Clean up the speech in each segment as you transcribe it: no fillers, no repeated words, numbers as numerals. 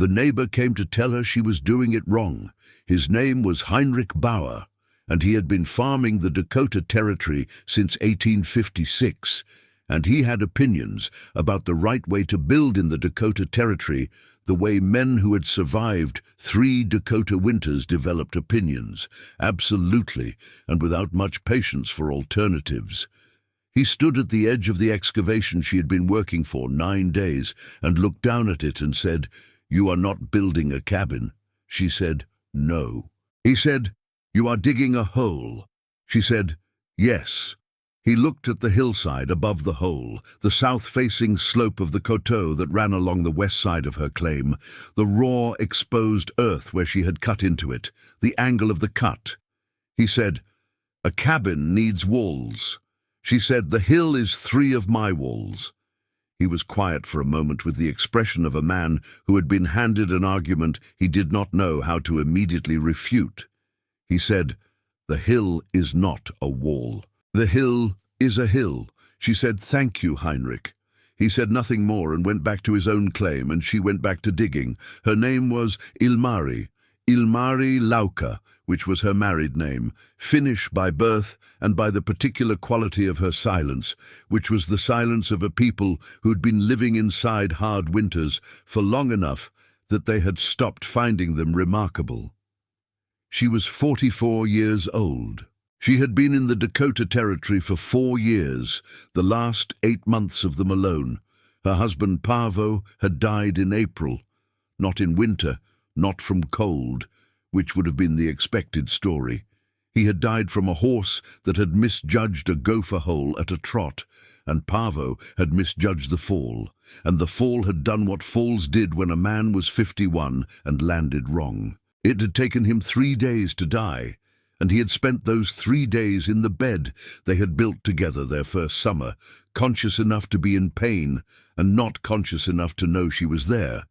The neighbor came to tell her she was doing it wrong. His name was Hinrich Bauer, and he had been farming the Dakota Territory since 1856, and he had opinions about the right way to build in the Dakota Territory, the way men who had survived 3 Dakota winters developed opinions, absolutely, and without much patience for alternatives. He stood at the edge of the excavation she had been working for 9 days and looked down at it and said, "You are not building a cabin." She said, "No." He said, "You are digging a hole." She said, "Yes." He looked at the hillside above the hole, the south-facing slope of the coteau that ran along the west side of her claim, the raw, exposed earth where she had cut into it, the angle of the cut. He said, "A cabin needs walls." She said, "The hill is 3 of my walls." He was quiet for a moment with the expression of a man who had been handed an argument he did not know how to immediately refute. He said, "The hill is not a wall. The hill is a hill." She said, "Thank you, Hinrich." He said nothing more and went back to his own claim, and she went back to digging. Her name was Ilmari Lauka, which was her married name, Finnish by birth and by the particular quality of her silence, which was the silence of a people who'd been living inside hard winters for long enough that they had stopped finding them remarkable. She was 44 years old. She had been in the Dakota Territory for 4 years, the last 8 months of them alone. Her husband Paavo had died in April, not in winter, not from cold, which would have been the expected story. He had died from a horse that had misjudged a gopher hole at a trot, and Paavo had misjudged the fall, and the fall had done what falls did when a man was 51 and landed wrong. It had taken him 3 days to die, and he had spent those 3 days in the bed they had built together their first summer, conscious enough to be in pain and not conscious enough to know she was there.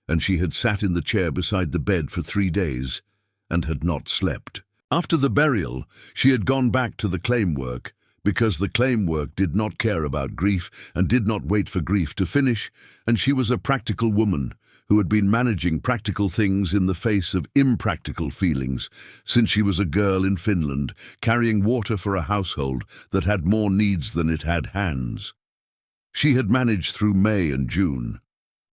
And she had sat in the chair beside the bed for 3 days and had not slept. After the burial, she had gone back to the claim work, because the claim work did not care about grief and did not wait for grief to finish, and she was a practical woman who had been managing practical things in the face of impractical feelings since she was a girl in Finland, carrying water for a household that had more needs than it had hands. She had managed through May and June.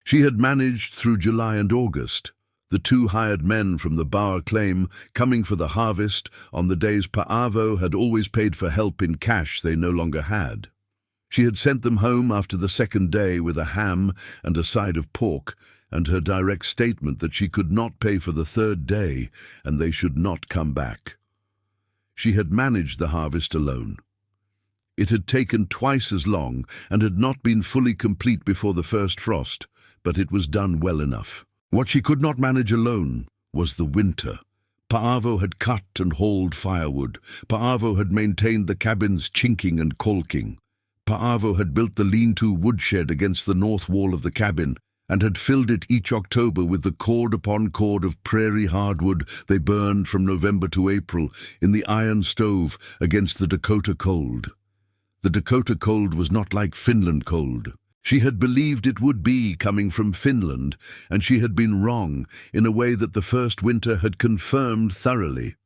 She had managed through July and August, the 2 hired men from the Bauer claim coming for the harvest on the days Paavo had always paid for help in cash they no longer had. She had sent them home after the 2nd day with a ham and a side of pork, and her direct statement that she could not pay for the 3rd day and they should not come back. She had managed the harvest alone. It had taken twice as long and had not been fully complete before the first frost, but it was done well enough. What she could not manage alone was the winter. Paavo had cut and hauled firewood. Paavo had maintained the cabin's chinking and caulking. Paavo had built the lean-to woodshed against the north wall of the cabin, and had filled it each October with the cord upon cord of prairie hardwood they burned from November to April in the iron stove against the Dakota cold. The Dakota cold was not like Finland cold. She had believed it would be coming from Finland, and she had been wrong in a way that the first winter had confirmed thoroughly.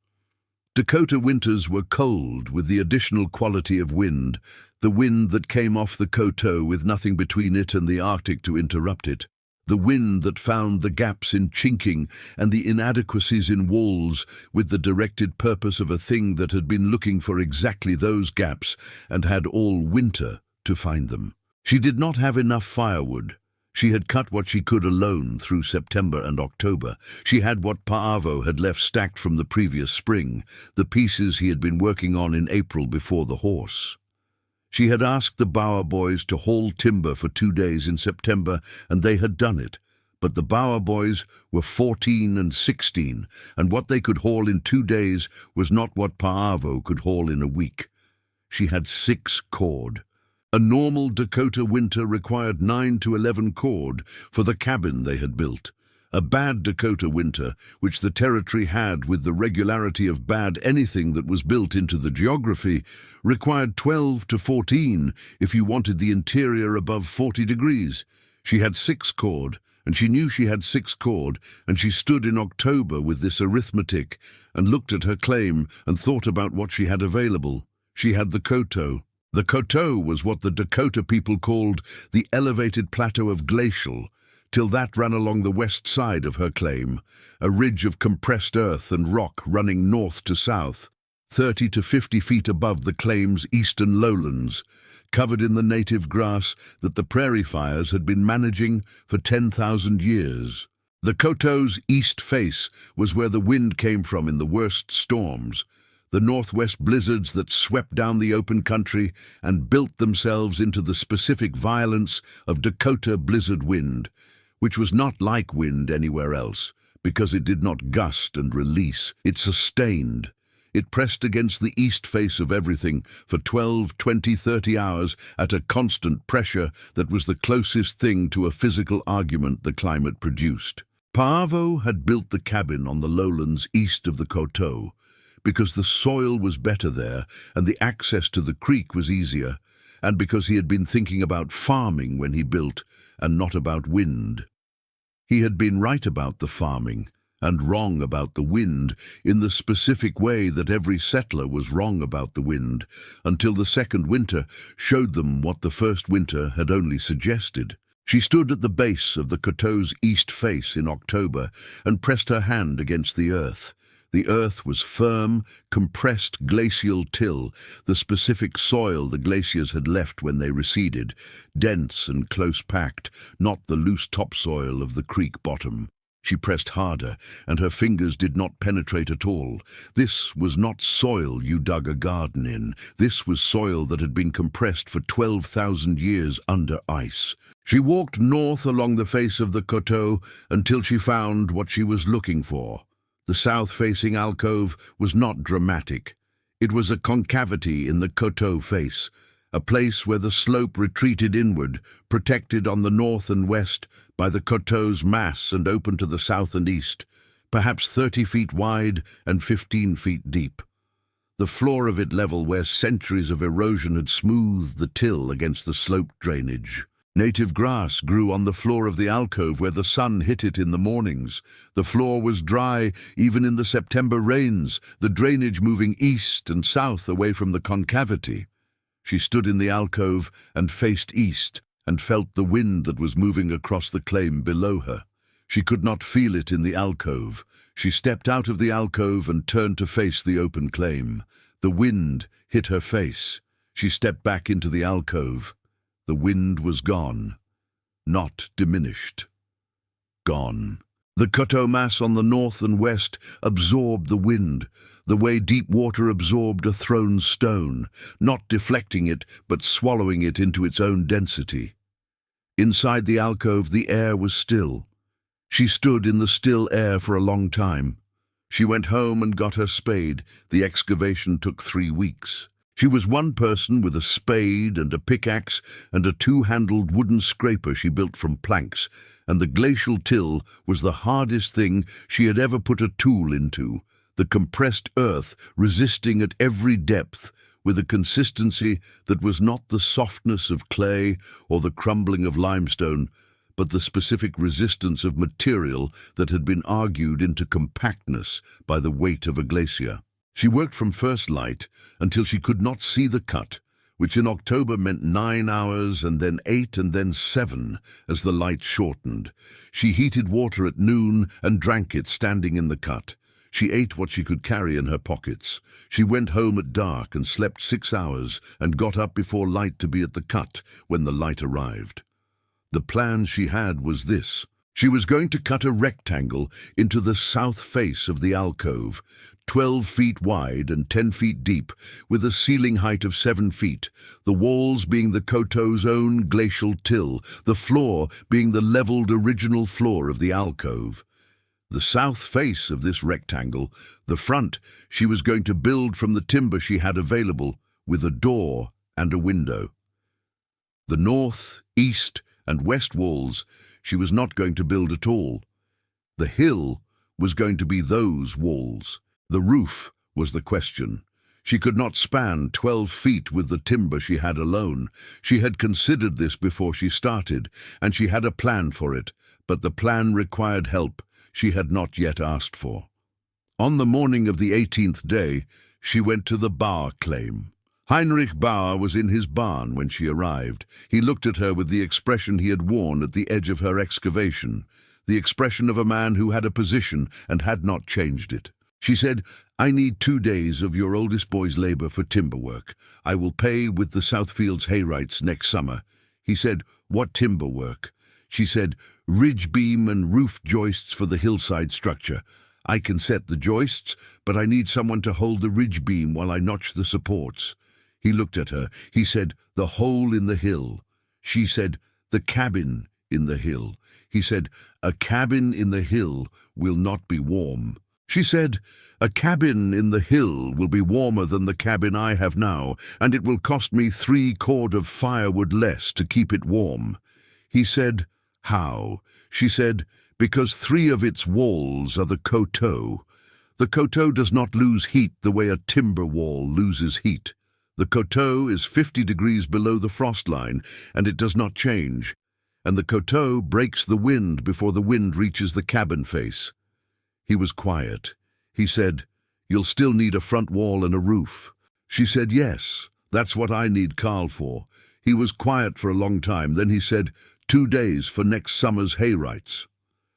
Dakota winters were cold with the additional quality of wind, the wind that came off the coteau with nothing between it and the Arctic to interrupt it. The wind that found the gaps in chinking and the inadequacies in walls with the directed purpose of a thing that had been looking for exactly those gaps and had all winter to find them. She did not have enough firewood. She had cut what she could alone through September and October. She had what Paavo had left stacked from the previous spring, the pieces he had been working on in April before the horse. She had asked the Bauer boys to haul timber for 2 days in September, and they had done it. But the Bauer boys were 14 and 16, and what they could haul in 2 days was not what Paavo could haul in a week. She had 6 cord. A normal Dakota winter required 9 to 11 cord for the cabin they had built. A bad Dakota winter, which the territory had with the regularity of bad anything that was built into the geography, required 12 to 14 if you wanted the interior above 40 degrees. She had 6 cord, and she knew she had 6 cord, and she stood in October with this arithmetic and looked at her claim and thought about what she had available. She had the koto. The koto was what the Dakota people called the elevated plateau of glacial, till that ran along the west side of her claim, a ridge of compressed earth and rock running north to south, 30 to 50 feet above the claim's eastern lowlands, covered in the native grass that the prairie fires had been managing for 10,000 years. The koto's east face was where the wind came from in the worst storms, the northwest blizzards that swept down the open country and built themselves into the specific violence of Dakota blizzard wind, which was not like wind anywhere else, because it did not gust and release, it sustained. It pressed against the east face of everything for 12, 20, 30 hours at a constant pressure that was the closest thing to a physical argument the climate produced. Paavo had built the cabin on the lowlands east of the koto, because the soil was better there and the access to the creek was easier, and because he had been thinking about farming when he built and not about wind. He had been right about the farming and wrong about the wind in the specific way that every settler was wrong about the wind, until the second winter showed them what the first winter had only suggested. She stood at the base of the koto's east face in October and pressed her hand against the earth. The earth was firm, compressed glacial till, the specific soil the glaciers had left when they receded, dense and close-packed, not the loose topsoil of the creek bottom. She pressed harder, and her fingers did not penetrate at all. This was not soil you dug a garden in. This was soil that had been compressed for 12,000 years under ice. She walked north along the face of the koto until she found what she was looking for. The south-facing alcove was not dramatic. It was a concavity in the koto face, a place where the slope retreated inward, protected on the north and west by the koto's mass and open to the south and east, perhaps 30 feet wide and 15 feet deep. The floor of it level where centuries of erosion had smoothed the till against the sloped drainage. Native grass grew on the floor of the alcove where the sun hit it in the mornings. The floor was dry even in the September rains, the drainage moving east and south away from the concavity. She stood in the alcove and faced east and felt the wind that was moving across the claim below her. She could not feel it in the alcove. She stepped out of the alcove and turned to face the open claim. The wind hit her face. She stepped back into the alcove. The wind was gone, not diminished. Gone. The koto mass on the north and west absorbed the wind, the way deep water absorbed a thrown stone, not deflecting it but swallowing it into its own density. Inside the alcove the air was still. She stood in the still air for a long time. She went home and got her spade. The excavation took 3 weeks. She was one person with a spade and a pickaxe and a 2-handled wooden scraper she built from planks, and the glacial till was the hardest thing she had ever put a tool into, the compressed earth resisting at every depth with a consistency that was not the softness of clay or the crumbling of limestone, but the specific resistance of material that had been argued into compactness by the weight of a glacier. She worked from first light until she could not see the cut, which in October meant 9 hours and then 8 and then 7 as the light shortened. She heated water at noon and drank it standing in the cut. She ate what she could carry in her pockets. She went home at dark and slept 6 hours and got up before light to be at the cut when the light arrived. The plan she had was this. She was going to cut a rectangle into the south face of the alcove, 12 feet wide and 10 feet deep, with a ceiling height of 7 feet, the walls being the koto's own glacial till, the floor being the leveled original floor of the alcove. The south face of this rectangle, the front, she was going to build from the timber she had available, with a door and a window. The north, east, and west walls she was not going to build at all. The hill was going to be those walls. The roof was the question. She could not span 12 feet with the timber she had alone. She had considered this before she started, and she had a plan for it, but the plan required help she had not yet asked for. On the morning of the 18th day, she went to the Bauer claim. Hinrich Bauer was in his barn when she arrived. He looked at her with the expression he had worn at the edge of her excavation, the expression of a man who had a position and had not changed it. She said, "I need 2 days of your oldest boy's labor for timber work. I will pay with the Southfields hay rights next summer." He said, "What timber work?" She said, "Ridge beam and roof joists for the hillside structure. I can set the joists, but I need someone to hold the ridge beam while I notch the supports." He looked at her. He said, "The hole in the hill." She said, "The cabin in the hill." He said, "A cabin in the hill will not be warm." She said, "A cabin in the hill will be warmer than the cabin I have now, and it will cost me 3 cord of firewood less to keep it warm." He said, "How?" She said, "Because 3 of its walls are the coteau. The coteau does not lose heat the way a timber wall loses heat. The coteau is 50 degrees below the frost line, and it does not change. And the coteau breaks the wind before the wind reaches the cabin face." He was quiet. He said, "You'll still need a front wall and a roof." She said, "Yes, that's what I need Carl for." He was quiet for a long time. Then he said, 2 days for next summer's hay rights."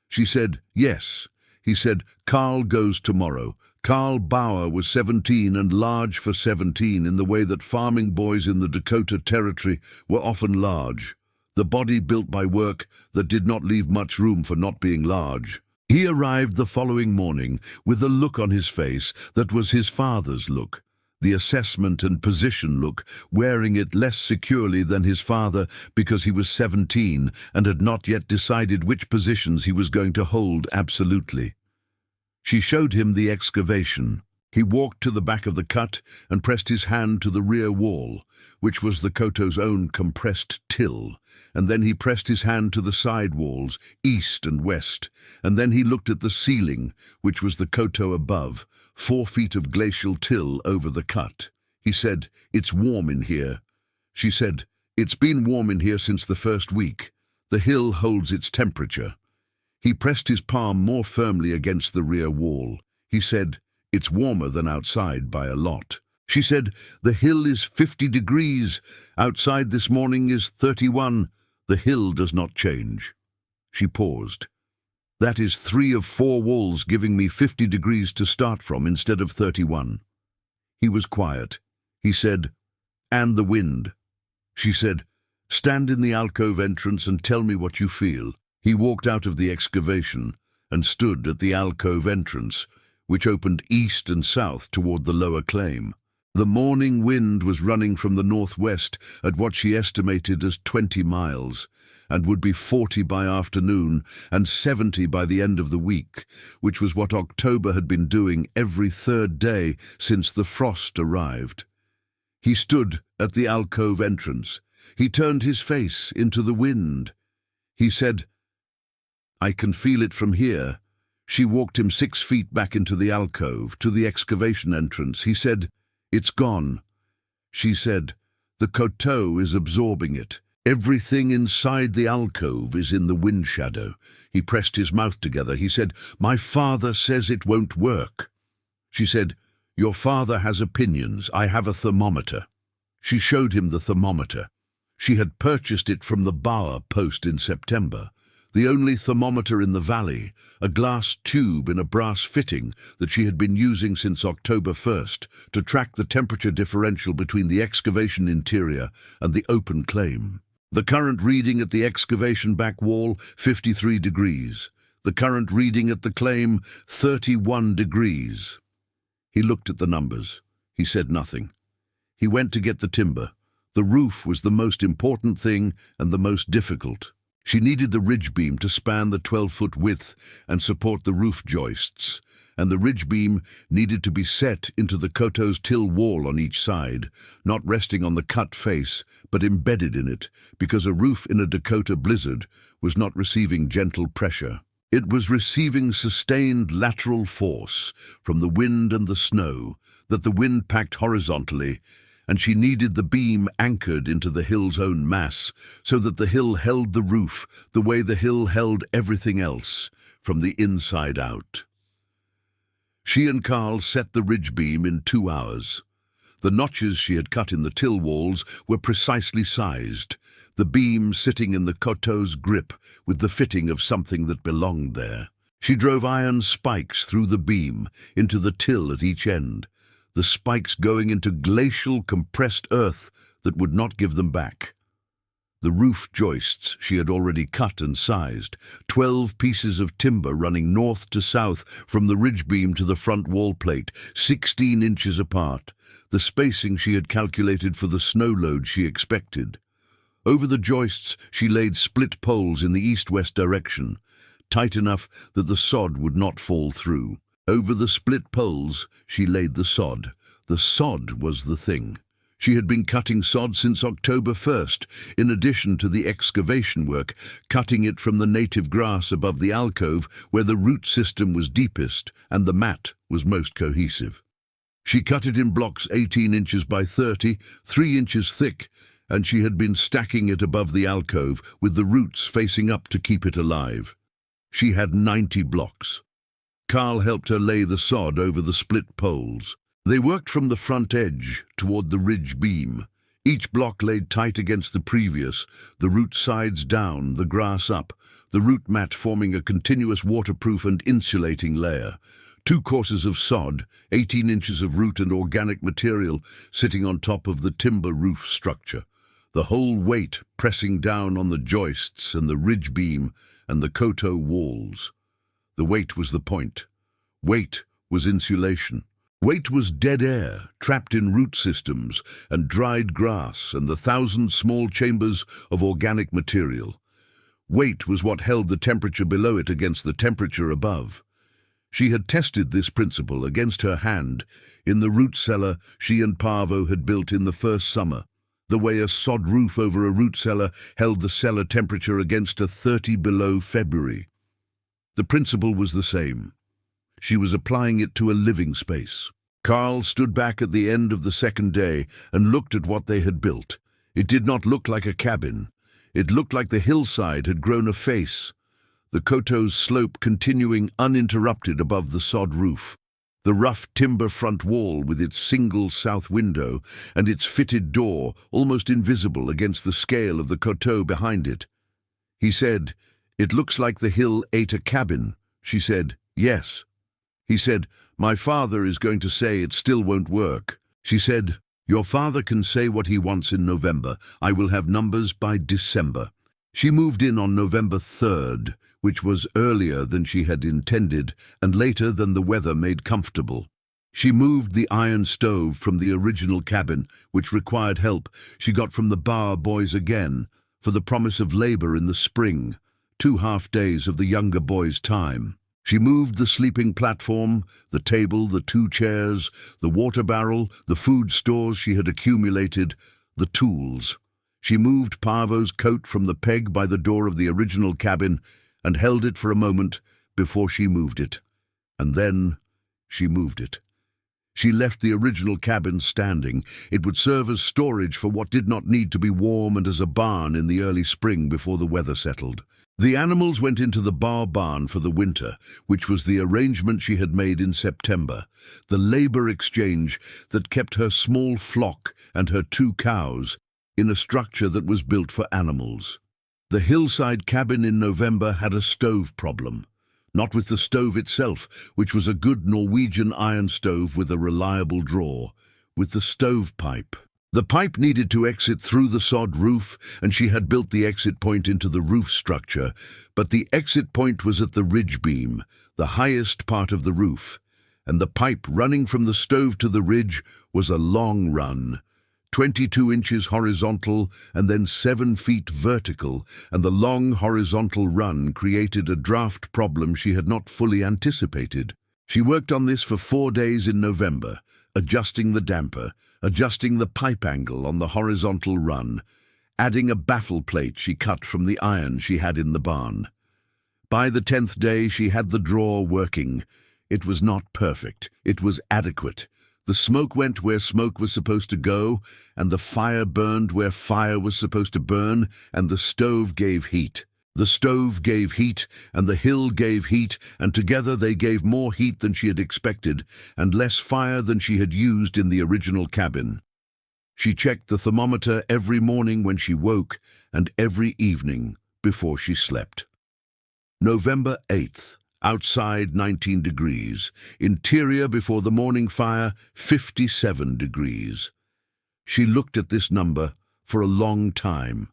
She said, "Yes." He said, "Carl goes tomorrow." Carl Bauer was 17 and large for 17 in the way that farming boys in the Dakota Territory were often large. The body built by work that did not leave much room for not being large. He arrived the following morning with a look on his face that was his father's look, the assessment and position look, wearing it less securely than his father because he was 17 and had not yet decided which positions he was going to hold absolutely. She showed him the excavation. He walked to the back of the cut and pressed his hand to the rear wall, which was the coteau's own compressed till, and then he pressed his hand to the side walls, east and west, and then he looked at the ceiling, which was the coteau above, 4 feet of glacial till over the cut. He said, "It's warm in here." She said, "It's been warm in here since the first week. The hill holds its temperature." He pressed his palm more firmly against the rear wall. He said, "It's warmer than outside by a lot." She said, "The hill is 50 degrees. Outside this morning is 31. The hill does not change." She paused. "That is 3 of 4 walls giving me 50 degrees to start from instead of 31. He was quiet. He said, "And the wind." She said, "Stand in the alcove entrance and tell me what you feel." He walked out of the excavation and stood at the alcove entrance, which opened east and south toward the lower claim. The morning wind was running from the northwest at what she estimated as 20 miles, and would be 40 by afternoon and 70 by the end of the week, which was what October had been doing every 3rd day since the frost arrived. He stood at the alcove entrance. He turned his face into the wind. He said, "I can feel it from here." She walked him 6 feet back into the alcove, to the excavation entrance. He said, "It's gone." She said, "The coteau is absorbing it. Everything inside the alcove is in the wind shadow." He pressed his mouth together. He said, "My father says it won't work." She said, "Your father has opinions. I have a thermometer." She showed him the thermometer. She had purchased it from the Bauer post in September. The only thermometer in the valley, a glass tube in a brass fitting that she had been using since October 1st to track the temperature differential between the excavation interior and the open claim. The current reading at the excavation back wall, 53 degrees. The current reading at the claim, 31 degrees. He looked at the numbers. He said nothing. He went to get the timber. The roof was the most important thing and the most difficult. She needed the ridge beam to span the 12-foot width and support the roof joists, and the ridge beam needed to be set into the coteau's till wall on each side, not resting on the cut face, but embedded in it, because a roof in a Dakota blizzard was not receiving gentle pressure. It was receiving sustained lateral force from the wind and the snow that the wind packed horizontally and she needed the beam anchored into the hill's own mass, so that the hill held the roof the way the hill held everything else, from the inside out. She and Carl set the ridge beam in 2 hours. The notches she had cut in the till walls were precisely sized, the beam sitting in the coteau's grip with the fitting of something that belonged there. She drove iron spikes through the beam into the till at each end, the spikes going into glacial compressed earth that would not give them back. The roof joists she had already cut and sized, 12 pieces of timber running north to south from the ridge beam to the front wall plate, 16 inches apart, the spacing she had calculated for the snow load she expected. Over the joists she laid split poles in the east-west direction, tight enough that the sod would not fall through. Over the split poles she laid the sod. The sod was the thing. She had been cutting sod since October 1st, in addition to the excavation work, cutting it from the native grass above the alcove where the root system was deepest and the mat was most cohesive. She cut it in blocks 18 inches by 30, 3 inches thick, and she had been stacking it above the alcove with the roots facing up to keep it alive. She had 90 blocks. Carl helped her lay the sod over the split poles. They worked from the front edge toward the ridge beam, each block laid tight against the previous, the root sides down, the grass up, the root mat forming a continuous waterproof and insulating layer. 2 courses of sod, 18 inches of root and organic material sitting on top of the timber roof structure, the whole weight pressing down on the joists and the ridge beam and the coteau walls. The weight was the point. Weight was insulation. Weight was dead air, trapped in root systems and dried grass and the 1,000 small chambers of organic material. Weight was what held the temperature below it against the temperature above. She had tested this principle against her hand in the root cellar she and Paavo had built in the first summer, the way a sod roof over a root cellar held the cellar temperature against a 30 below February. The principle was the same. She was applying it to a living space. Carl stood back at the end of the second day and looked at what they had built. It did not look like a cabin. It looked like the hillside had grown a face, the coteau's slope continuing uninterrupted above the sod roof, the rough timber front wall with its single south window and its fitted door almost invisible against the scale of the coteau behind it. He said, "It looks like the hill ate a cabin." She said, "Yes." He said, "My father is going to say it still won't work." She said, "Your father can say what he wants in November. I will have numbers by December." She moved in on November 3rd, which was earlier than she had intended and later than the weather made comfortable. She moved the iron stove from the original cabin, which required help she got from the Bauer boys again, for the promise of labor in the spring, 2 half-days of the younger boy's time. She moved the sleeping platform, the table, the 2 chairs, the water barrel, the food stores she had accumulated, the tools. She moved Paavo's coat from the peg by the door of the original cabin and held it for a moment before she moved it. And then she moved it. She left the original cabin standing. It would serve as storage for what did not need to be warm and as a barn in the early spring before the weather settled. The animals went into the Bauer barn for the winter, which was the arrangement she had made in September, the labor exchange that kept her small flock and her 2 cows in a structure that was built for animals. The hillside cabin in November had a stove problem. Not with the stove itself, which was a good Norwegian iron stove with a reliable draw, with the stovepipe. The pipe needed to exit through the sod roof, and she had built the exit point into the roof structure, but the exit point was at the ridge beam, the highest part of the roof, and the pipe running from the stove to the ridge was a long run, 22 inches horizontal and then 7 feet vertical, and the long horizontal run created a draft problem she had not fully anticipated. She worked on this for 4 days in November, adjusting the damper, adjusting the pipe angle on the horizontal run, adding a baffle plate she cut from the iron she had in the barn. By the 10th day she had the drawer working. It was not perfect. It was adequate. The smoke went where smoke was supposed to go, and the fire burned where fire was supposed to burn, and the stove gave heat. The stove gave heat, and the hill gave heat, and together they gave more heat than she had expected, and less fire than she had used in the original cabin. She checked the thermometer every morning when she woke, and every evening before she slept. November 8th. Outside 19 degrees. Interior before the morning fire 57 degrees. She looked at this number for a long time.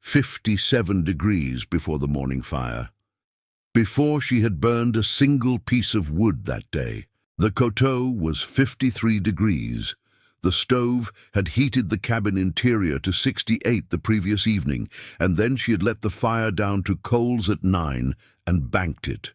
57 degrees before the morning fire. Before she had burned a single piece of wood that day. The koto was 53 degrees. The stove had heated the cabin interior to 68 the previous evening, and then she had let the fire down to coals at 9 and banked it.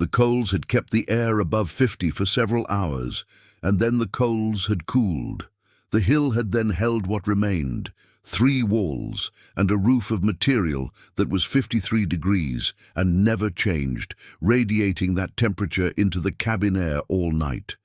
The coals had kept the air above 50 for several hours, and then the coals had cooled. The hill had then held what remained, 3 walls and a roof of material that was 53 degrees and never changed, radiating that temperature into the cabin air all night.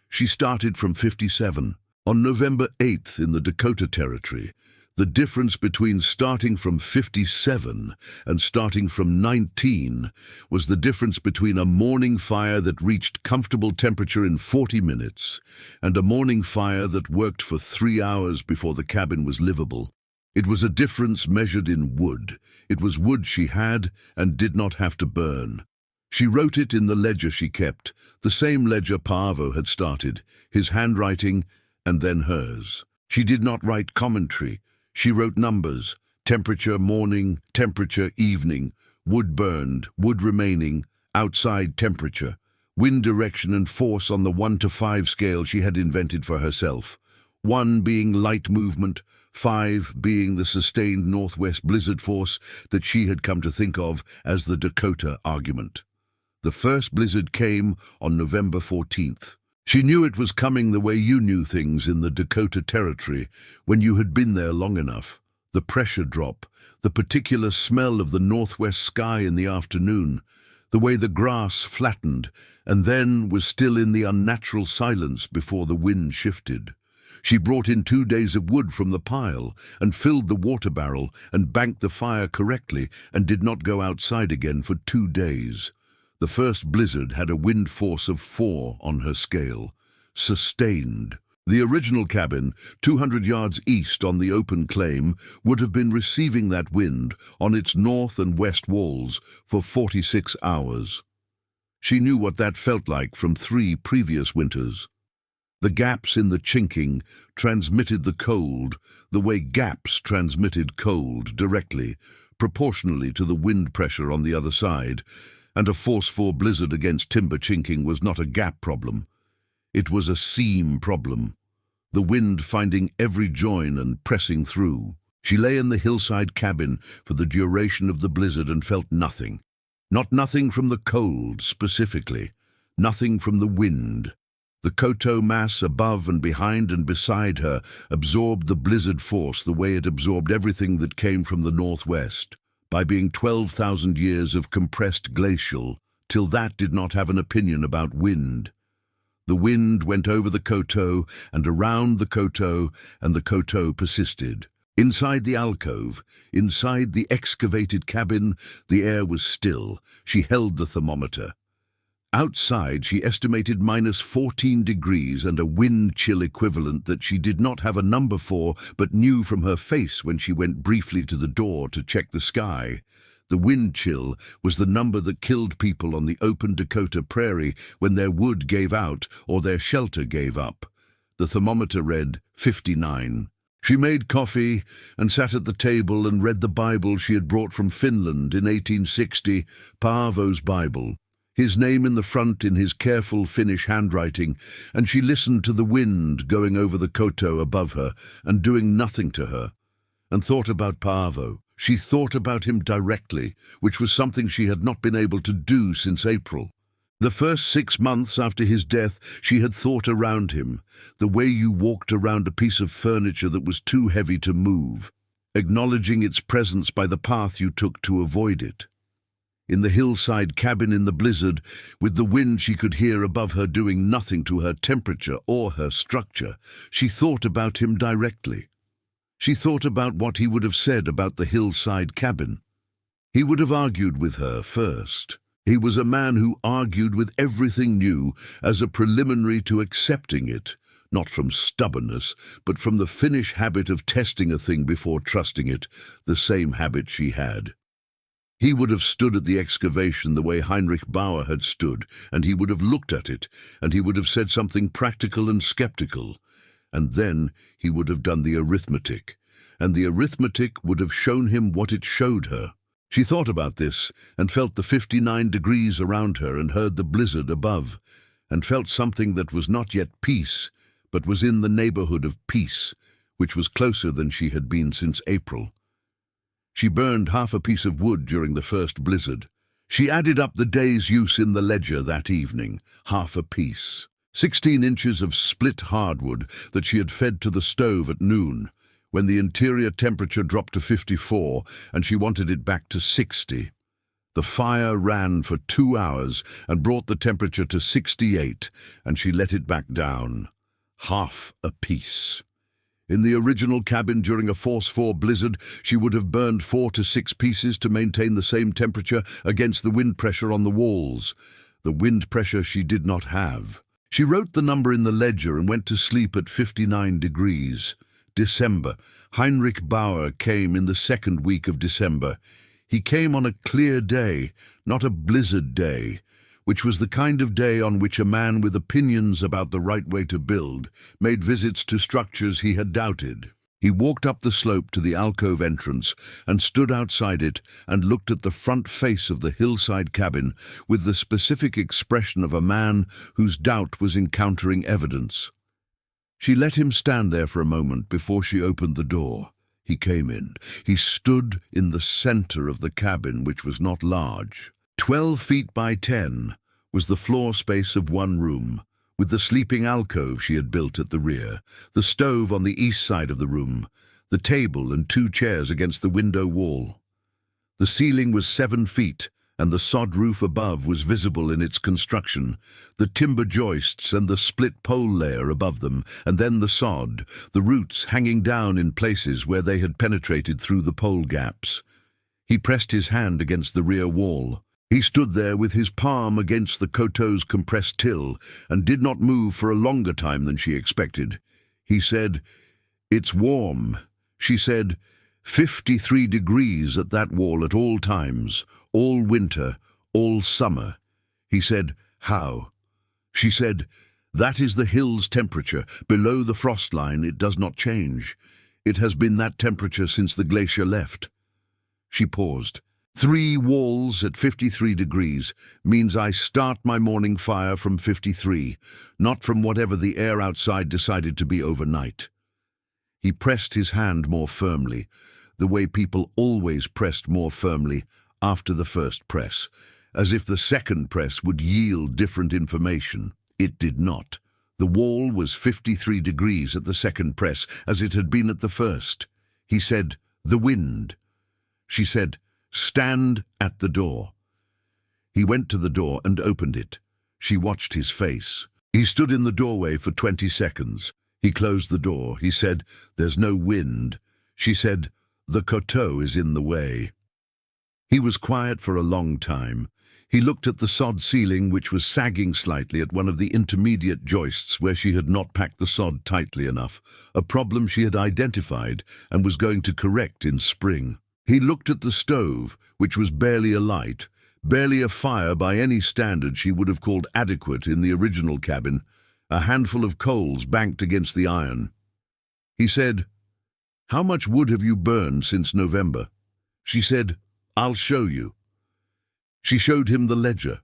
She started from 57. On November 8th in the Dakota Territory, the difference between starting from 57 and starting from 19 was the difference between a morning fire that reached comfortable temperature in 40 minutes and a morning fire that worked for 3 hours before the cabin was livable. It was a difference measured in wood. It was wood she had and did not have to burn. She wrote it in the ledger she kept, the same ledger Paavo had started, his handwriting and then hers. She did not write commentary. She wrote numbers, temperature morning, temperature evening, wood burned, wood remaining, outside temperature, wind direction and force on the 1 to 5 scale she had invented for herself. 1 being light movement, 5 being the sustained northwest blizzard force that she had come to think of as the Dakota argument. The first blizzard came on November 14th. She knew it was coming the way you knew things in the Dakota Territory when you had been there long enough. The pressure drop, the particular smell of the northwest sky in the afternoon, the way the grass flattened and then was still in the unnatural silence before the wind shifted. She brought in 2 days of wood from the pile and filled the water barrel and banked the fire correctly and did not go outside again for 2 days. The first blizzard had a wind force of 4 on her scale. Sustained. The original cabin, 200 yards east on the open claim, would have been receiving that wind on its north and west walls for 46 hours. She knew what that felt like from 3 previous winters. The gaps in the chinking transmitted the cold, the way gaps transmitted cold directly, proportionally to the wind pressure on the other side, and a force 4 blizzard against timber chinking was not a gap problem. It was a seam problem, the wind finding every join and pressing through. She lay in the hillside cabin for the duration of the blizzard and felt nothing. Not nothing from the cold, specifically. Nothing from the wind. The koto mass above and behind and beside her absorbed the blizzard force the way it absorbed everything that came from the northwest, by being 12,000 years of compressed glacial, till that did not have an opinion about wind. The wind went over the koto and around the koto, and the koto persisted. Inside the alcove, inside the excavated cabin, the air was still. She held the thermometer. Outside, she estimated -14 degrees and a wind chill equivalent that she did not have a number for, but knew from her face when she went briefly to the door to check the sky. The wind chill was the number that killed people on the open Dakota prairie when their wood gave out or their shelter gave up. The thermometer read 59. She made coffee and sat at the table and read the Bible she had brought from Finland in 1860, Paavo's Bible. His name in the front in his careful Finnish handwriting, and she listened to the wind going over the koto above her and doing nothing to her, and thought about Paavo. She thought about him directly, which was something she had not been able to do since April. The first 6 months after his death, she had thought around him, the way you walked around a piece of furniture that was too heavy to move, acknowledging its presence by the path you took to avoid it. In the hillside cabin in the blizzard, with the wind she could hear above her doing nothing to her temperature or her structure, she thought about him directly. She thought about what he would have said about the hillside cabin. He would have argued with her first. He was a man who argued with everything new as a preliminary to accepting it, not from stubbornness, but from the Finnish habit of testing a thing before trusting it, the same habit she had. He would have stood at the excavation the way Hinrich Bauer had stood, and he would have looked at it, and he would have said something practical and skeptical. And then he would have done the arithmetic, and the arithmetic would have shown him what it showed her. She thought about this, and felt the 59 degrees around her, and heard the blizzard above, and felt something that was not yet peace, but was in the neighborhood of peace, which was closer than she had been since April. She burned half a piece of wood during the first blizzard. She added up the day's use in the ledger that evening, half a piece. 16 inches of split hardwood that she had fed to the stove at noon, when the interior temperature dropped to 54 and she wanted it back to 60. The fire ran for 2 hours and brought the temperature to 68, and she let it back down. Half a piece. In the original cabin during a Force 4 blizzard, she would have burned 4 to 6 pieces to maintain the same temperature against the wind pressure on the walls. The wind pressure she did not have. She wrote the number in the ledger and went to sleep at 59 degrees. December. Hinrich Bauer came in the second week of December. He came on a clear day, not a blizzard day, which was the kind of day on which a man with opinions about the right way to build made visits to structures he had doubted. He walked up the slope to the alcove entrance and stood outside it and looked at the front face of the hillside cabin with the specific expression of a man whose doubt was encountering evidence. She let him stand there for a moment before she opened the door. He came in. He stood in the center of the cabin, which was not large. 12 feet by 10 was the floor space of one room, with the sleeping alcove she had built at the rear, the stove on the east side of the room, the table and 2 chairs against the window wall. The ceiling was 7 feet, and the sod roof above was visible in its construction, the timber joists and the split pole layer above them, and then the sod, the roots hanging down in places where they had penetrated through the pole gaps. He pressed his hand against the rear wall. He stood there with his palm against the koto's compressed till and did not move for a longer time than she expected. He said, "It's warm." She said, 53 degrees at that wall at all times, all winter, all summer. He said, "How?" She said, "That is the hill's temperature. Below the frost line it does not change. It has been that temperature since the glacier left." She paused. 3 walls at 53 degrees means I start my morning fire from 53, not from whatever the air outside decided to be overnight. He pressed his hand more firmly, the way people always pressed more firmly after the first press, as if the second press would yield different information. It did not. The wall was 53 degrees at the second press, as it had been at the first. He said, "The wind." She said, "Stand at the door." He went to the door and opened it. She watched his face. He stood in the doorway for 20 seconds. He closed the door. He said, "There's no wind." She said, "The koto is in the way." He was quiet for a long time. He looked at the sod ceiling, which was sagging slightly at one of the intermediate joists where she had not packed the sod tightly enough, a problem she had identified and was going to correct in spring. He looked at the stove, which was barely alight, barely a fire by any standard she would have called adequate in the original cabin, a handful of coals banked against the iron. He said, "How much wood have you burned since November?" She said, "I'll show you." She showed him the ledger.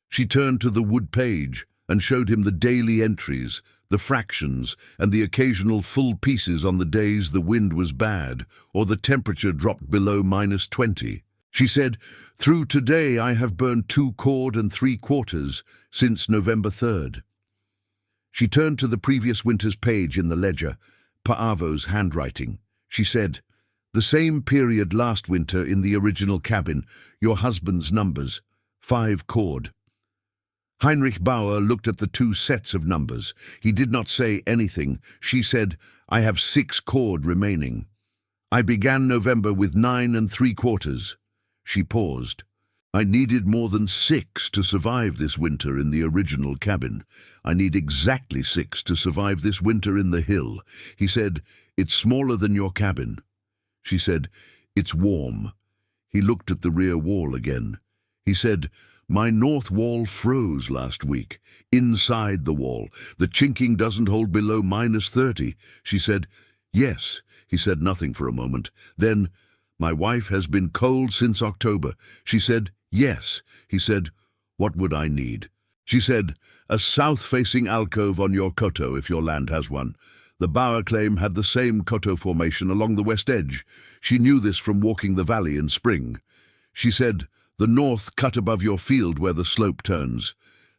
She turned to the wood page and showed him the daily entries, the fractions, and the occasional full pieces on the days the wind was bad or the temperature dropped below -20. She said, "Through today I have burned 2 cord and 3/4 since November 3rd. She turned to the previous winter's page in the ledger, Paavo's handwriting. She said, The same period last winter in the original cabin, your husband's numbers, 5 cord. Hinrich Bauer looked at the 2 sets of numbers. He did not say anything. She said, I have 6 cord remaining. I began November with 9 3/4. She paused. I needed more than 6 to survive this winter in the original cabin. I need exactly 6 to survive this winter in the hill. He said, it's smaller than your cabin. She said, it's warm. He looked at the rear wall again. He said, my north wall froze last week. Inside the wall. The chinking doesn't hold below -30. She said, yes. He said nothing for a moment. Then, my wife has been cold since October. She said, yes. He said, what would I need? She said, a south-facing alcove on your koto if your land has one. The Bauer claim had the same koto formation along the west edge. She knew this from walking the valley in spring. She said, the north cut above your field where the slope turns.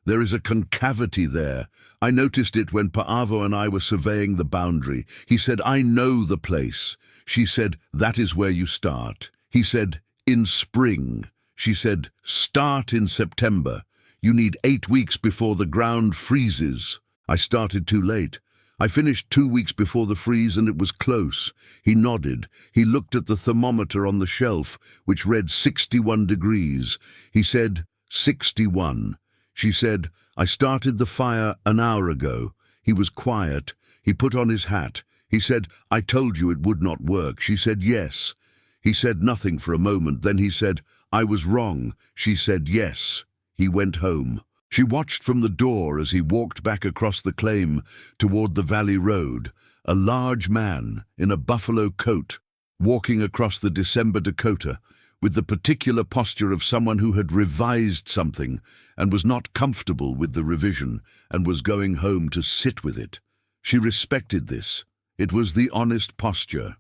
There is a concavity there. I noticed it when Paavo and I were surveying the boundary. He said, I know the place. She said, that is where you start. He said, in spring. She said, start in September. You need 8 weeks before the ground freezes. I started too late. I finished 2 weeks before the freeze and it was close. He nodded. He looked at the thermometer on the shelf, which read 61 degrees. He said, 61. She said, I started the fire an hour ago. He was quiet. He put on his hat. He said, I told you it would not work. She said, yes. He said nothing for a moment. Then he said, I was wrong. She said, yes. He went home. She watched from the door as he walked back across the claim toward the valley road, a large man in a buffalo coat, walking across the December Dakota, with the particular posture of someone who had revised something and was not comfortable with the revision and was going home to sit with it. She respected this. It was the honest posture.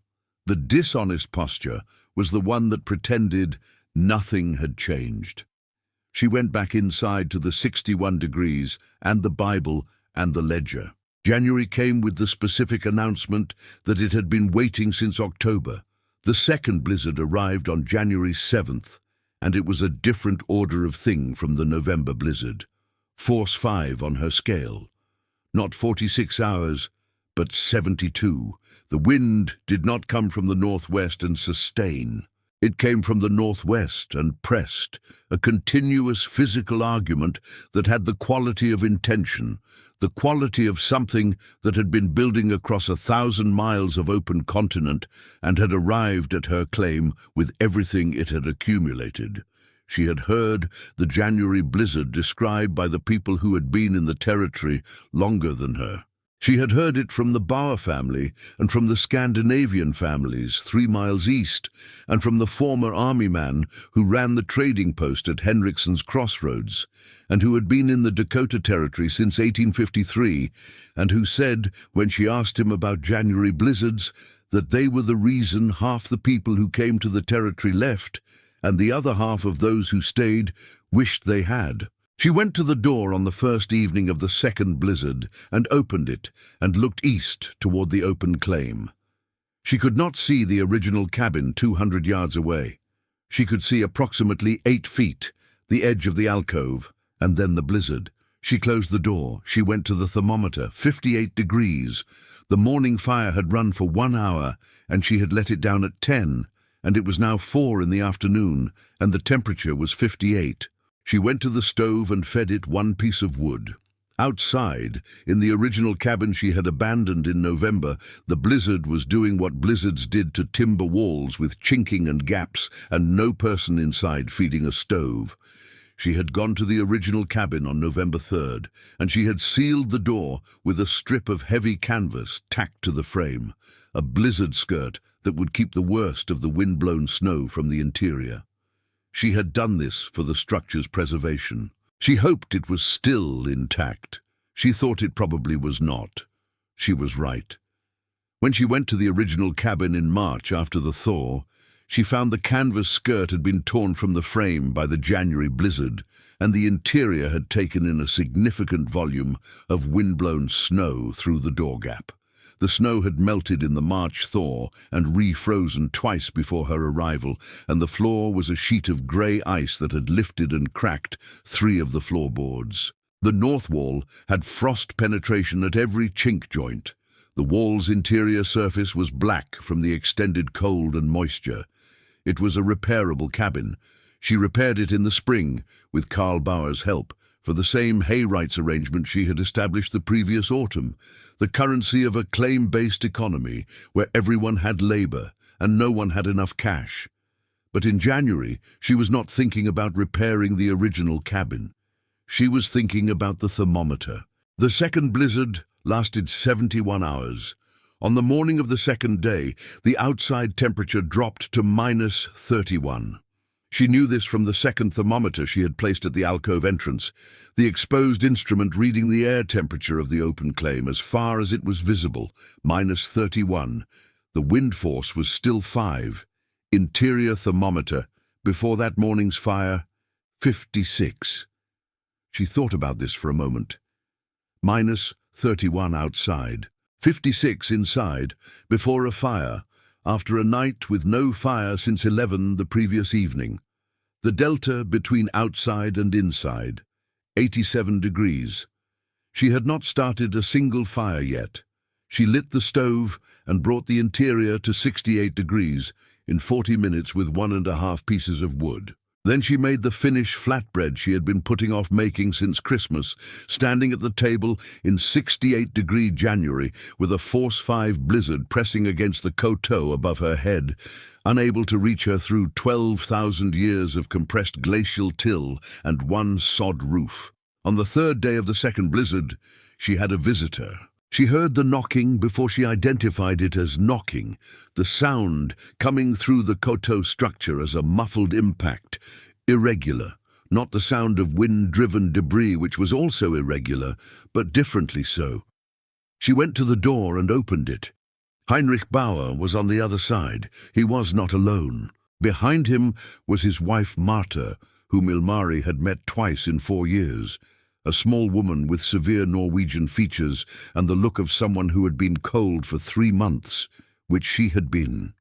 The dishonest posture was the one that pretended nothing had changed. She went back inside to the 61 degrees and the Bible and the ledger. January came with the specific announcement that it had been waiting since October. The second blizzard arrived on January 7th, and it was a different order of thing from the November blizzard. Force 5 on her scale. Not 46 hours, but 72. The wind did not come from the northwest and sustain. It came from the northwest and pressed, a continuous physical argument that had the quality of intention, the quality of something that had been building across 1,000 miles of open continent and had arrived at her claim with everything it had accumulated. She had heard the January blizzard described by the people who had been in the territory longer than her. She had heard it from the Bauer family and from the Scandinavian families 3 miles east, and from the former army man who ran the trading post at Henriksen's Crossroads, and who had been in the Dakota Territory since 1853, and who said, when she asked him about January blizzards, that they were the reason half the people who came to the territory left, and the other half of those who stayed wished they had. She went to the door on the first evening of the second blizzard and opened it and looked east toward the open claim. She could not see the original cabin 200 yards away. She could see approximately 8 feet, the edge of the alcove, and then the blizzard. She closed the door. She went to the thermometer, 58 degrees. The morning fire had run for 1 hour, and she had let it down at 10, and it was now 4 in the afternoon, and the temperature was 58. She went to the stove and fed it 1 piece of wood. Outside, in the original cabin she had abandoned in November, the blizzard was doing what blizzards did to timber walls with chinking and gaps, and no person inside feeding a stove. She had gone to the original cabin on November 3rd, and she had sealed the door with a strip of heavy canvas tacked to the frame, a blizzard skirt that would keep the worst of the wind-blown snow from the interior. She had done this for the structure's preservation. She hoped it was still intact. She thought it probably was not. She was right. When she went to the original cabin in March after the thaw, she found the canvas skirt had been torn from the frame by the January blizzard, and the interior had taken in a significant volume of wind-blown snow through the door gap. The snow had melted in the March thaw and refrozen twice before her arrival, and the floor was a sheet of grey ice that had lifted and cracked 3 of the floorboards. The north wall had frost penetration at every chink joint. The wall's interior surface was black from the extended cold and moisture. It was a repairable cabin. She repaired it in the spring, with Karl Bauer's help, for the same hay rights arrangement she had established the previous autumn, the currency of a claim-based economy where everyone had labor and no one had enough cash. But in January, she was not thinking about repairing the original cabin. She was thinking about the thermometer. The second blizzard lasted 71 hours. On the morning of the second day, the outside temperature dropped to -31. She knew this from the second thermometer she had placed at the alcove entrance, the exposed instrument reading the air temperature of the open claim as far as it was visible, -31. The wind force was still 5. Interior thermometer, before that morning's fire, 56. She thought about this for a moment. -31 outside, 56 inside, before a fire, after a night with no fire since 11 the previous evening. The delta between outside and inside, 87 degrees. She had not started a single fire yet. She lit the stove and brought the interior to 68 degrees in 40 minutes with 1½ pieces of wood. Then she made the Finnish flatbread she had been putting off making since Christmas, standing at the table in 68-degree January with a force 5 blizzard pressing against the coteau above her head, unable to reach her through 12,000 years of compressed glacial till and one sod roof. On the third day of the second blizzard, she had a visitor. She heard the knocking before she identified it as knocking, the sound coming through the coteau structure as a muffled impact, irregular, not the sound of wind-driven debris, which was also irregular, but differently so. She went to the door and opened it. Hinrich Bauer was on the other side. He was not alone. Behind him was his wife Marta, whom Ilmari had met twice in 4 years. A small woman with severe Norwegian features and the look of someone who had been cold for 3 months, which she had been.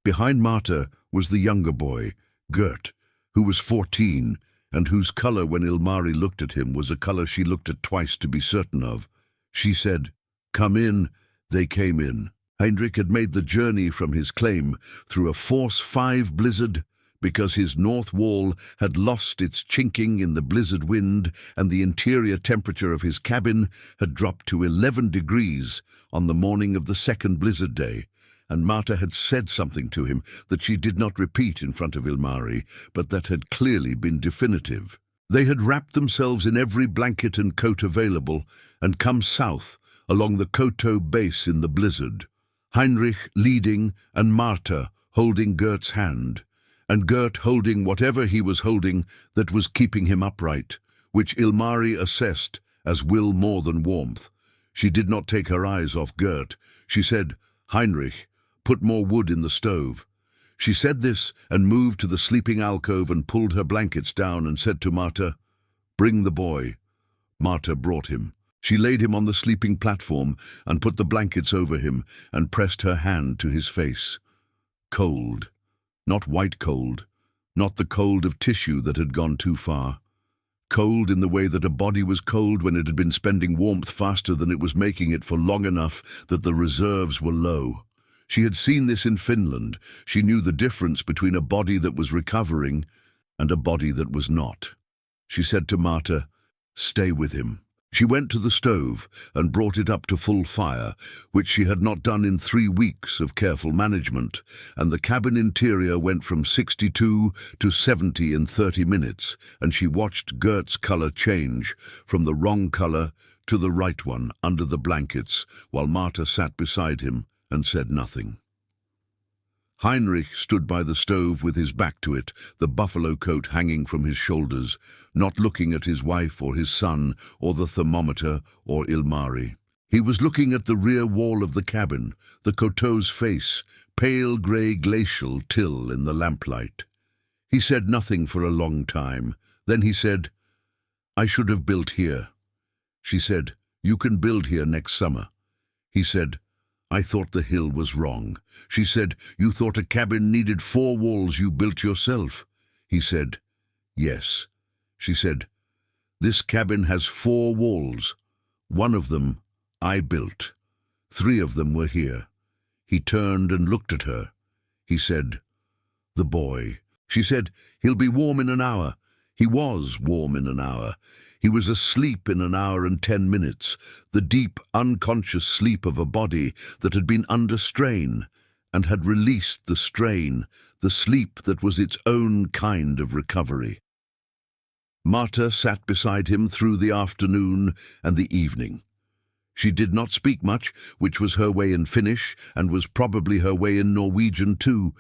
Behind Marta was the younger boy, Gert, who was 14, and whose colour when Ilmari looked at him was a colour she looked at twice to be certain of. She said, "Come in." They came in. Hinrich had made the journey from his claim through a force 5 blizzard, because his north wall had lost its chinking in the blizzard wind and the interior temperature of his cabin had dropped to 11 degrees on the morning of the second blizzard day, and Marta had said something to him that she did not repeat in front of Ilmari, but that had clearly been definitive. They had wrapped themselves in every blanket and coat available and come south along the coteau base in the blizzard, Hinrich leading and Marta holding Gert's hand, and Gert holding whatever he was holding that was keeping him upright, which Ilmari assessed as will more than warmth. She did not take her eyes off Gert. She said, "Hinrich, put more wood in the stove." She said this and moved to the sleeping alcove and pulled her blankets down and said to Marta, "Bring the boy." Marta brought him. She laid him on the sleeping platform and put the blankets over him and pressed her hand to his face. Cold. Not white cold, not the cold of tissue that had gone too far. Cold in the way that a body was cold when it had been spending warmth faster than it was making it for long enough that the reserves were low. She had seen this in Finland. She knew the difference between a body that was recovering and a body that was not. She said to Marta, "Stay with him." She went to the stove and brought it up to full fire, which she had not done in 3 weeks of careful management, and the cabin interior went from 62 to 70 in 30 minutes, and she watched Gert's colour change from the wrong colour to the right one under the blankets, while Marta sat beside him and said nothing. Hinrich stood by the stove with his back to it, the buffalo coat hanging from his shoulders, not looking at his wife or his son or the thermometer or Ilmari. He was looking at the rear wall of the cabin, the coteau's face, pale grey glacial till in the lamplight. He said nothing for a long time. Then he said, "I should have built here." She said, "You can build here next summer." He said, I thought the hill was wrong. She said, you thought a cabin needed 4 walls you built yourself. He said, yes. She said, this cabin has 4 walls. 1 of them I built. 3 of them were here. He turned and looked at her. He said, the boy. She said, he'll be warm in an hour. He was warm in an hour. He was asleep in an hour and 10 minutes, the deep, unconscious sleep of a body that had been under strain and had released the strain, the sleep that was its own kind of recovery. Marta sat beside him through the afternoon and the evening. She did not speak much, which was her way in Finnish and was probably her way in Norwegian too,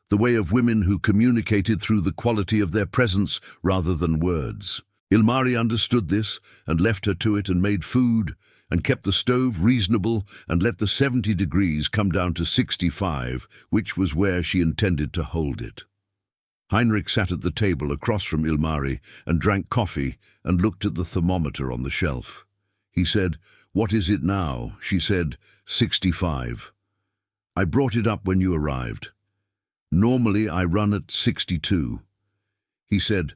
the way of women who communicated through the quality of their presence rather than words. Ilmari understood this and left her to it and made food and kept the stove reasonable and let the 70 degrees come down to 65, which was where she intended to hold it. Hinrich sat at the table across from Ilmari and drank coffee and looked at the thermometer on the shelf. He said, what is it now? She said, 65. I brought it up when you arrived. Normally I run at 62. He said,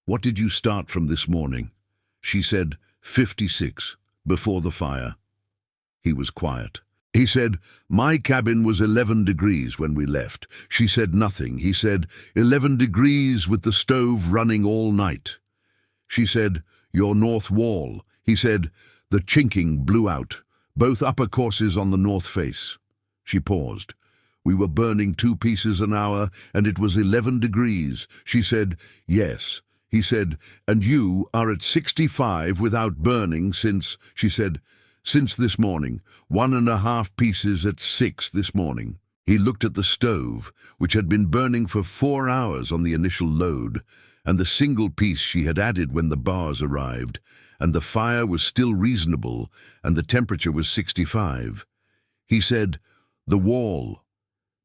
what did you start from this morning? She said, 56, before the fire. He was quiet. He said, my cabin was 11 degrees when we left. She said nothing. He said, 11 degrees with the stove running all night. She said, your north wall. He said, the chinking blew out, both upper courses on the north face. She paused. We were burning 2 pieces an hour, and it was 11 degrees. She said, yes. He said, and you are at 65 without burning since, she said, since this morning, 1.5 pieces at 6 this morning. He looked at the stove, which had been burning for 4 hours on the initial load, and the single piece she had added when the bars arrived, and the fire was still reasonable, and the temperature was 65. He said, the wall.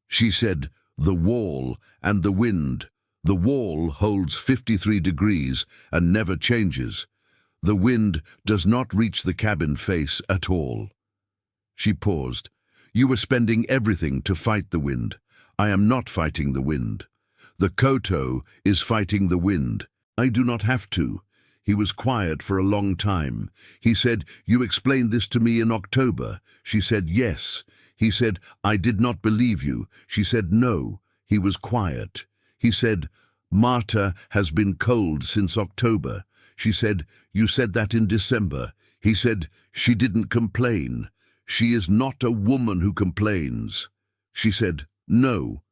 She said, the wall and the wind. The wall holds 53 degrees and never changes. The wind does not reach the cabin face at all. She paused. You were spending everything to fight the wind. I am not fighting the wind. The koto is fighting the wind. I do not have to. He was quiet for a long time. He said, you explained this to me in October. She said, yes. He said, I did not believe you. She said, no. He was quiet. He said, Marta has been cold since October. She said, you said that in December. He said, she didn't complain. She is not a woman who complains. She said, no.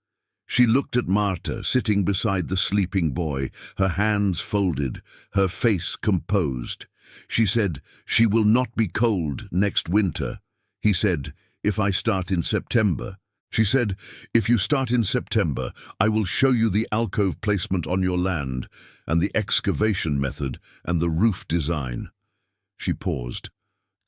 She looked at Marta, sitting beside the sleeping boy, her hands folded, her face composed. She said, she will not be cold next winter. He said, if I start in September. She said, if you start in September, I will show you the alcove placement on your land, and the excavation method, and the roof design. She paused.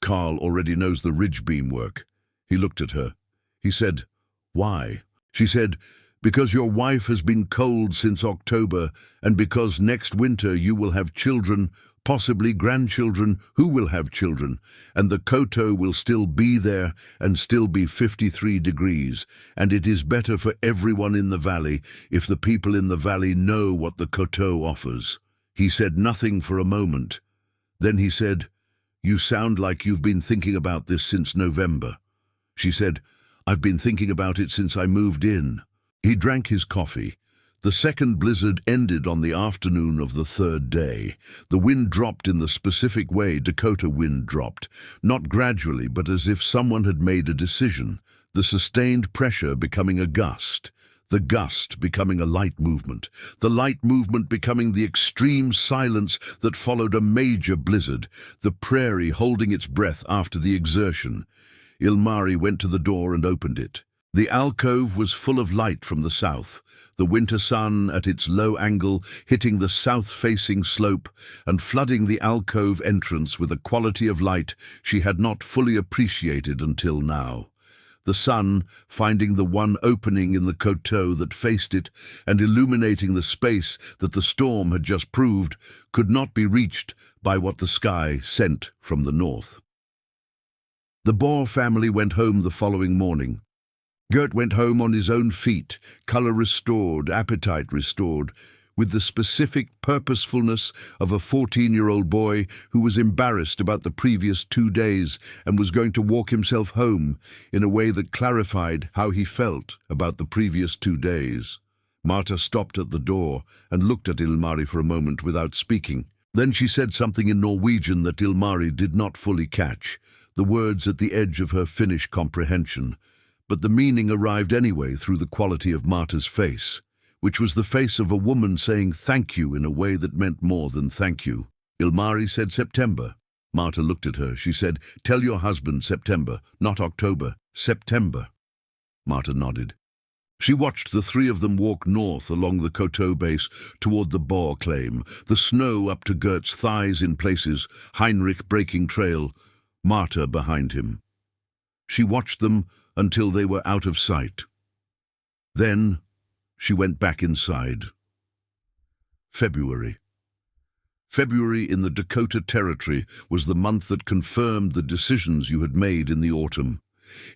Carl already knows the ridge beam work. He looked at her. He said, why? She said, because your wife has been cold since October, and because next winter you will have children, possibly grandchildren who will have children, and the koto will still be there and still be 53 degrees, and it is better for everyone in the valley if the people in the valley know what the koto offers. He said nothing for a moment. Then he said, you sound like you've been thinking about this since November. She said, I've been thinking about it since I moved in. He drank his coffee. The second blizzard ended on the afternoon of the 3rd day. The wind dropped in the specific way Dakota wind dropped, not gradually, but as if someone had made a decision, the sustained pressure becoming a gust, the gust becoming a light movement, the light movement becoming the extreme silence that followed a major blizzard, the prairie holding its breath after the exertion. Ilmari went to the door and opened it. The alcove was full of light from the south, the winter sun at its low angle hitting the south-facing slope and flooding the alcove entrance with a quality of light she had not fully appreciated until now. The sun, finding the one opening in the coteau that faced it and illuminating the space that the storm had just proved, could not be reached by what the sky sent from the north. The Bohr family went home the following morning. Gert went home on his own feet, color restored, appetite restored, with the specific purposefulness of a 14-year-old boy who was embarrassed about the previous 2 days and was going to walk himself home in a way that clarified how he felt about the previous 2 days. Marta stopped at the door and looked at Ilmari for a moment without speaking. Then she said something in Norwegian that Ilmari did not fully catch, the words at the edge of her Finnish comprehension, but the meaning arrived anyway through the quality of Marta's face, which was the face of a woman saying thank you in a way that meant more than thank you. Ilmari said September. Marta looked at her. She said, "Tell your husband September, not October, September." Marta nodded. She watched the three of them walk north along the Coteau base toward the Bohr claim, the snow up to Gert's thighs in places, Hinrich breaking trail, Marta behind him. She watched them until they were out of sight. Then she went back inside. February. February in the Dakota Territory was the month that confirmed the decisions you had made in the autumn.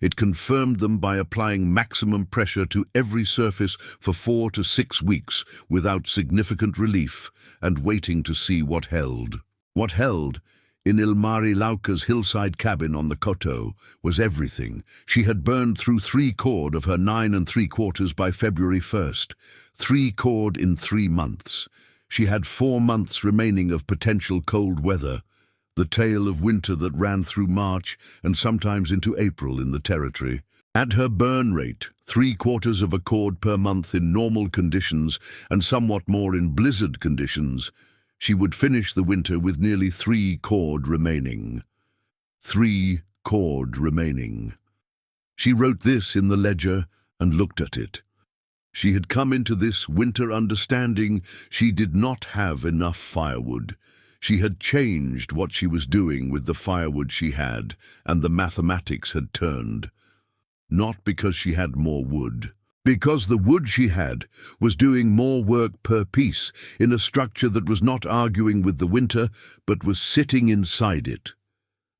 It confirmed them by applying maximum pressure to every surface for 4 to 6 weeks without significant relief and waiting to see what held. What held, in Ilmari Lauka's hillside cabin on the Coteau, was everything. She had burned through 3 cord of her 9 3/4 by February 1st, 3 cord in 3 months. She had 4 months remaining of potential cold weather, the tail of winter that ran through March and sometimes into April in the territory. At her burn rate, 3/4 of a cord per month in normal conditions and somewhat more in blizzard conditions, she would finish the winter with nearly 3 cord remaining. 3 cord remaining. She wrote this in the ledger and looked at it. She had come into this winter understanding she did not have enough firewood. She had changed what she was doing with the firewood she had, and the mathematics had turned. Not because she had more wood. Because the wood she had was doing more work per piece in a structure that was not arguing with the winter, but was sitting inside it.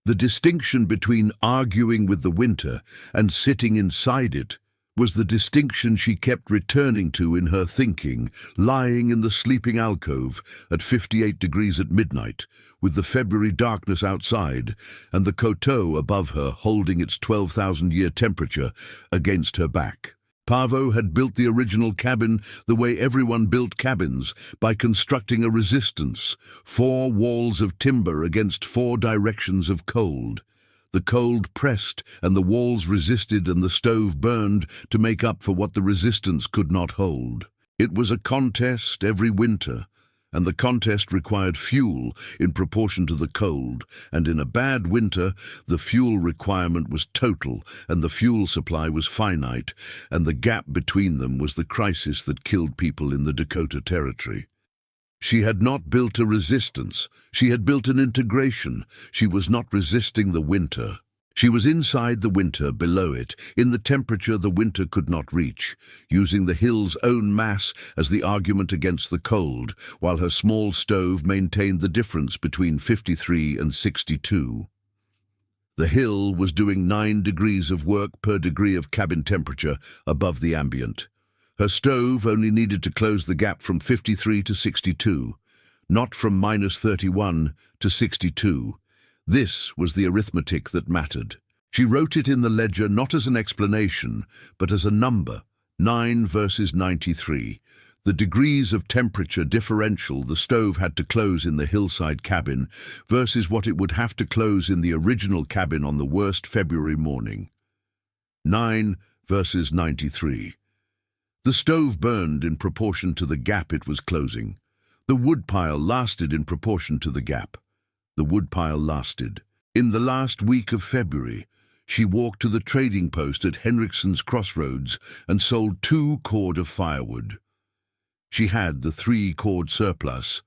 The distinction between arguing with the winter and sitting inside it was the distinction she kept returning to in her thinking, lying in the sleeping alcove at 58 degrees at midnight, with the February darkness outside and the Coteau above her holding its 12,000-year temperature against her back. Paavo had built the original cabin the way everyone built cabins, by constructing a resistance, 4 walls of timber against 4 directions of cold. The cold pressed and the walls resisted and the stove burned to make up for what the resistance could not hold. It was a contest every winter, and the contest required fuel in proportion to the cold, and in a bad winter the fuel requirement was total and the fuel supply was finite, and the gap between them was the crisis that killed people in the Dakota Territory. She had not built a resistance, she had built an integration. She was not resisting the winter. She was inside the winter, below it, in the temperature the winter could not reach, using the hill's own mass as the argument against the cold, while her small stove maintained the difference between 53 and 62. The hill was doing 9 degrees of work per degree of cabin temperature above the ambient. Her stove only needed to close the gap from 53 to 62, not from -31 to 62. This was the arithmetic that mattered. She wrote it in the ledger not as an explanation, but as a number, 9 versus 93. The degrees of temperature differential the stove had to close in the hillside cabin versus what it would have to close in the original cabin on the worst February morning. 9 versus 93. The stove burned in proportion to the gap it was closing. The woodpile lasted in proportion to the gap. The woodpile lasted. In the last week of February, she walked to the trading post at Henrikson's Crossroads and sold 2 cord of firewood. She had the 3 cord surplus,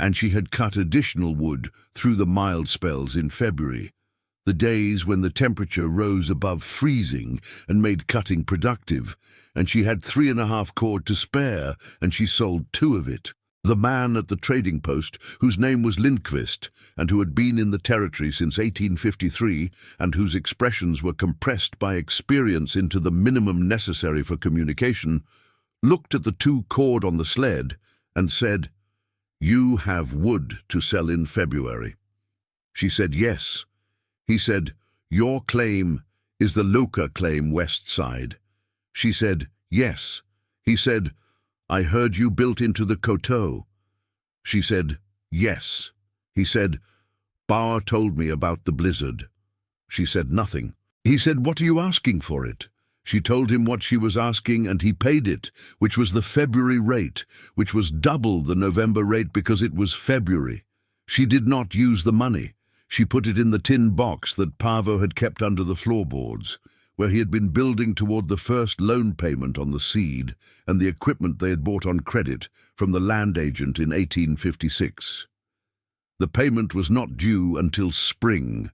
and she had cut additional wood through the mild spells in February, the days when the temperature rose above freezing and made cutting productive, and she had 3.5 cord to spare, and she sold 2 of it. The man at the trading post, whose name was Lindqvist, and who had been in the territory since 1853, and whose expressions were compressed by experience into the minimum necessary for communication, looked at the two cord on the sled and said, "You have wood to sell in February." She said, "Yes." He said, "Your claim is the Loka claim west side." She said, "Yes." He said, "I heard you built into the coteau." She said, "Yes." He said, "Bauer told me about the blizzard." She said nothing. He said, "What are you asking for it?" She told him what she was asking, and he paid it, which was the February rate, which was double the November rate because it was February. She did not use the money. She put it in the tin box that Paavo had kept under the floorboards, where he had been building toward the first loan payment on the seed and the equipment they had bought on credit from the land agent in 1856. The payment was not due until spring.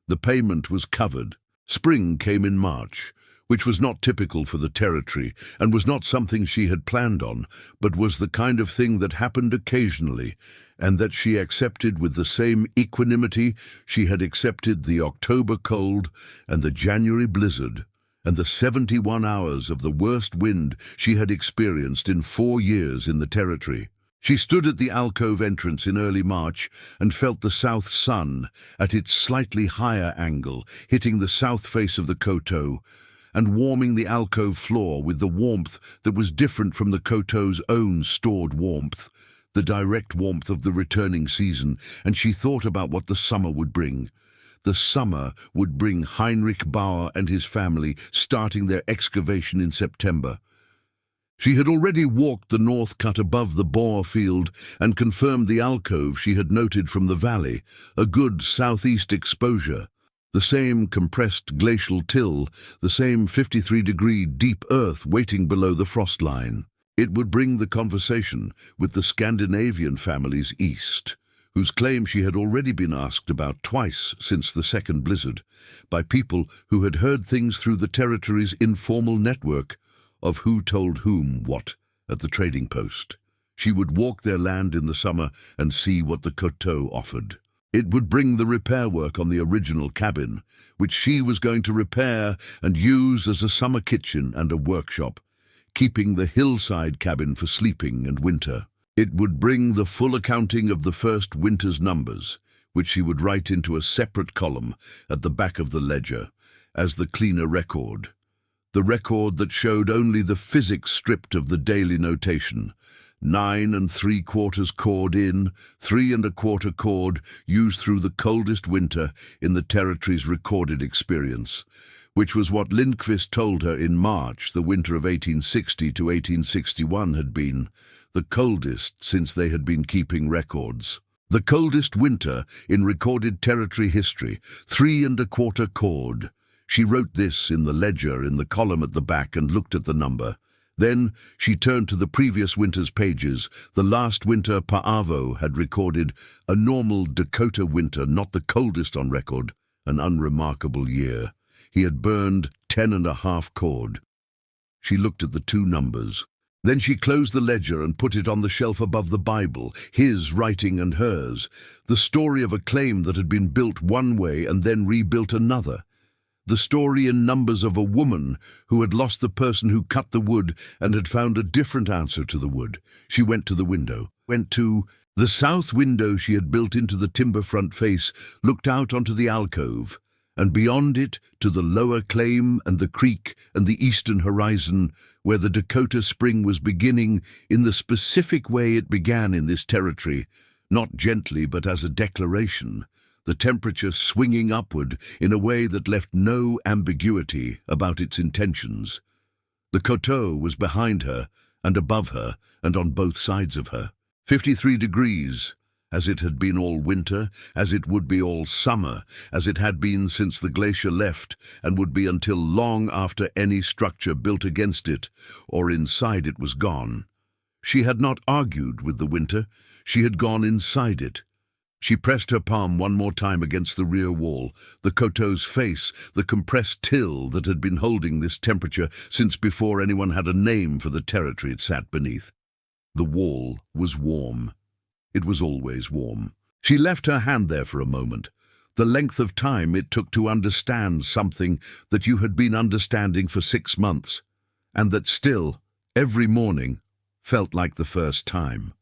The payment was covered. Spring came in March, which was not typical for the territory and was not something she had planned on, but was the kind of thing that happened occasionally, and that she accepted with the same equanimity she had accepted the October cold and the January blizzard and the 71 hours of the worst wind she had experienced in 4 years in the territory. She stood at the alcove entrance in early March and felt the south sun, at its slightly higher angle, hitting the south face of the coteau and warming the alcove floor with the warmth that was different from the coteau's own stored warmth, the direct warmth of the returning season, and she thought about what the summer would bring. The summer would bring Hinrich Bauer and his family starting their excavation in September. She had already walked the north cut above the boar field and confirmed the alcove she had noted from the valley, a good southeast exposure. The same compressed glacial till, the same 53-degree deep earth waiting below the frost line. It would bring the conversation with the Scandinavian families east, whose claim she had already been asked about twice since the second blizzard, by people who had heard things through the territory's informal network of who told whom what at the trading post. She would walk their land in the summer and see what the coteau offered. It would bring the repair work on the original cabin, which she was going to repair and use as a summer kitchen and a workshop, keeping the Hillside cabin for sleeping and winter. It would bring the full accounting of the first winter's numbers, which she would write into a separate column at the back of the ledger, as the cleaner record. The record that showed only the physics stripped of the daily notation, 9 3/4 cord in, 3 1/4 cord used through the coldest winter in the territory's recorded experience, which was what Lindqvist told her in March the winter of 1860 to 1861 had been, the coldest since they had been keeping records. The coldest winter in recorded territory history, 3 1/4 cord. She wrote this in the ledger in the column at the back and looked at the number. Then she turned to the previous winter's pages. The last winter Paavo had recorded, a normal Dakota winter, not the coldest on record, an unremarkable year. He had burned 10 1/2 cord. She looked at the two numbers. Then she closed the ledger and put it on the shelf above the Bible, his writing and hers, the story of a claim that had been built one way and then rebuilt another. The story in numbers of a woman who had lost the person who cut the wood and had found a different answer to the wood. She went to the window, the south window she had built into the timber front face, looked out onto the alcove, and beyond it to the lower claim and the creek and the eastern horizon, where the Dakota spring was beginning in the specific way it began in this territory, not gently but as a declaration, the temperature swinging upward in a way that left no ambiguity about its intentions. The coteau was behind her and above her and on both sides of her. 53 degrees, as it had been all winter, as it would be all summer, as it had been since the glacier left and would be until long after any structure built against it or inside it was gone. She had not argued with the winter, she had gone inside it. She pressed her palm one more time against the rear wall, the coteau's face, the compressed till that had been holding this temperature since before anyone had a name for the territory it sat beneath. The wall was warm. It was always warm. She left her hand there for a moment. The length of time it took to understand something that you had been understanding for 6 months, and that still, every morning, felt like the first time.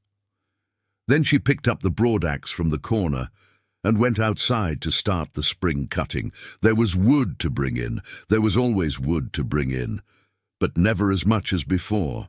Then she picked up the broadaxe from the corner and went outside to start the spring cutting. There was wood to bring in. There was always wood to bring in, but never as much as before.